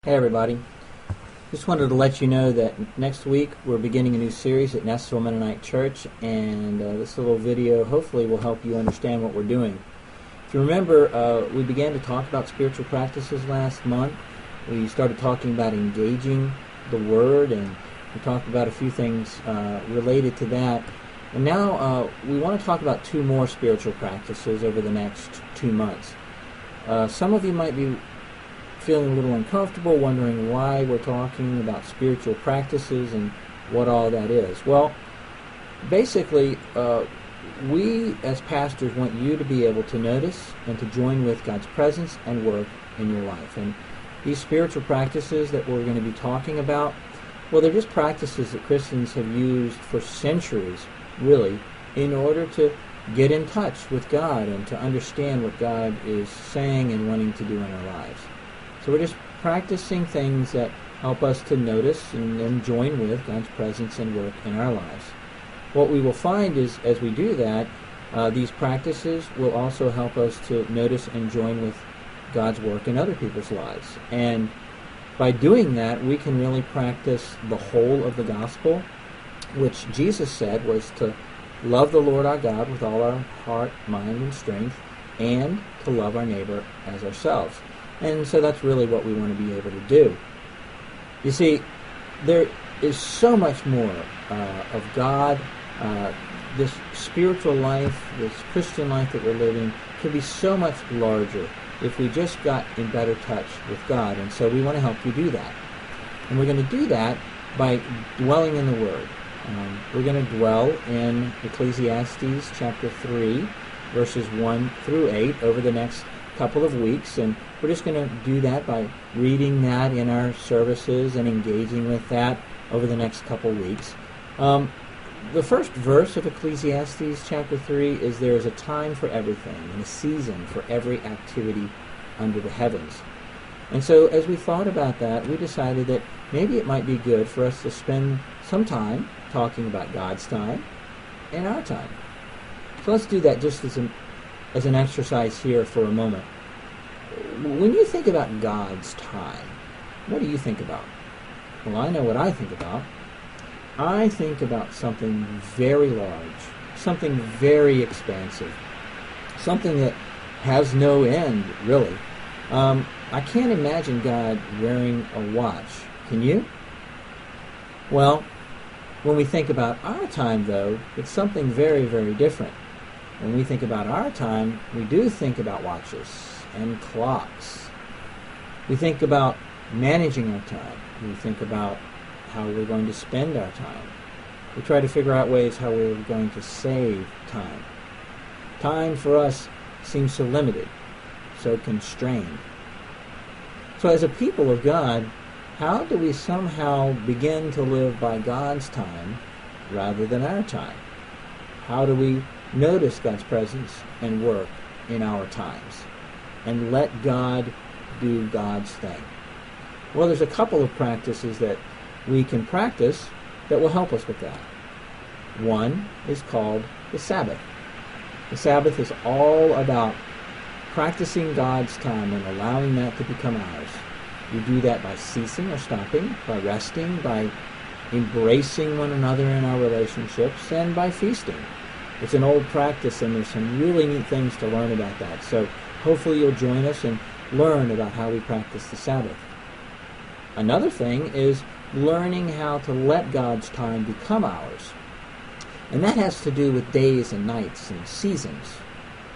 Hey everybody, just wanted to let you know that next week we're beginning a new series at Neffsville Mennonite Church, and this little video hopefully will help you understand what we're doing. If you remember, we began to talk about spiritual practices last month. We started talking about engaging the Word, and we talked about a few things related to that. And now we want to talk about two more spiritual practices over the next 2 months. Some of you might be feeling a little uncomfortable, wondering why we're talking about spiritual practices and what all that is. Well, basically, we as pastors want you to be able to notice and to join with God's presence and work in your life. And these spiritual practices that we're going to be talking about, well, they're just practices that Christians have used for centuries, really, in order to get in touch with God and to understand what God is saying and wanting to do in our lives. So we're just practicing things that help us to notice and then join with God's presence and work in our lives. What we will find is, as we do that, these practices will also help us to notice and join with God's work in other people's lives. And by doing that, we can really practice the whole of the gospel, which Jesus said was to love the Lord our God with all our heart, mind, and strength, and to love our neighbor as ourselves. And so that's really what we want to be able to do. You see, there is so much more of God. This spiritual life, this Christian life that we're living, could be so much larger if we just got in better touch with God. And so we want to help you do that. And we're going to do that by dwelling in the Word. We're going to dwell in Ecclesiastes chapter 3, verses 1 through 8 over the next couple of weeks, and we're just going to do that by reading that in our services and engaging with that over the next couple of weeks. The first verse of Ecclesiastes chapter 3 is, there is a time for everything and a season for every activity under the heavens. And so as we thought about that, we decided that maybe it might be good for us to spend some time talking about God's time and our time. So let's do that just as an exercise here for a moment. When you think about God's time, what do you think about? Well, I know what I think about. I think about something very large, something very expansive, something that has no end, really. I can't imagine God wearing a watch. Can you? Well, when we think about our time, though, it's something very, very different. When we think about our time, we do think about watches and clocks. We think about managing our time. We think about how we're going to spend our time. We try to figure out ways how we're going to save time. Time for us seems so limited, so constrained. So as a people of God, how do we somehow begin to live by God's time rather than our time? How do we notice God's presence and work in our times and let God do God's thing? Well, there's a couple of practices that we can practice that will help us with that. One is called the Sabbath. The Sabbath is all about practicing God's time and allowing that to become ours. We do that by ceasing or stopping, by resting, by embracing one another in our relationships, and by feasting. It's an old practice, and there's some really neat things to learn about that. So hopefully you'll join us and learn about how we practice the Sabbath. Another thing is learning how to let God's time become ours. And that has to do with days and nights and seasons,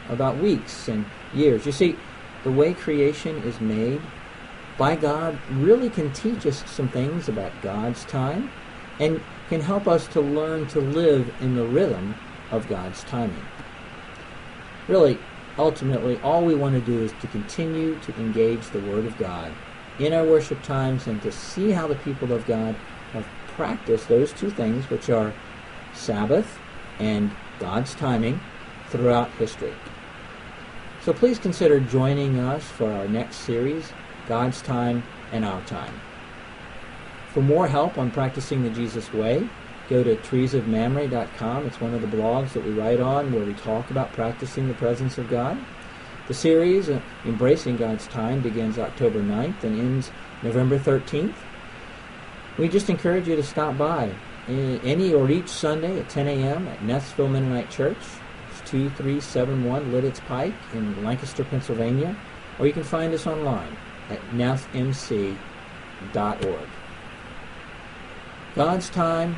about weeks and years. You see, the way creation is made by God really can teach us some things about God's time and can help us to learn to live in the rhythm of God's timing. Really, ultimately, all we want to do is to continue to engage the Word of God in our worship times and to see how the people of God have practiced those two things, which are Sabbath and God's timing, throughout history. So please consider joining us for our next series, God's Time and Our Time. For more help on practicing the Jesus way, go to treesofmamre.com. It's one of the blogs that we write on where we talk about practicing the presence of God. The series, Embracing God's Time, begins October 9th and ends November 13th. We just encourage you to stop by any or each Sunday at 10 a.m. at Neffsville Mennonite Church. It's 2371 Lidditz Pike in Lancaster, Pennsylvania. Or you can find us online at neffmc.org. God's time,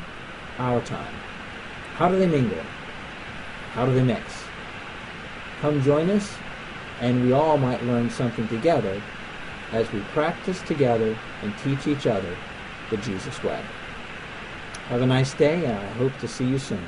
our time. How do they mingle? How do they mix? Come join us, and we all might learn something together as we practice together and teach each other the Jesus way. Have a nice day, and I hope to see you soon.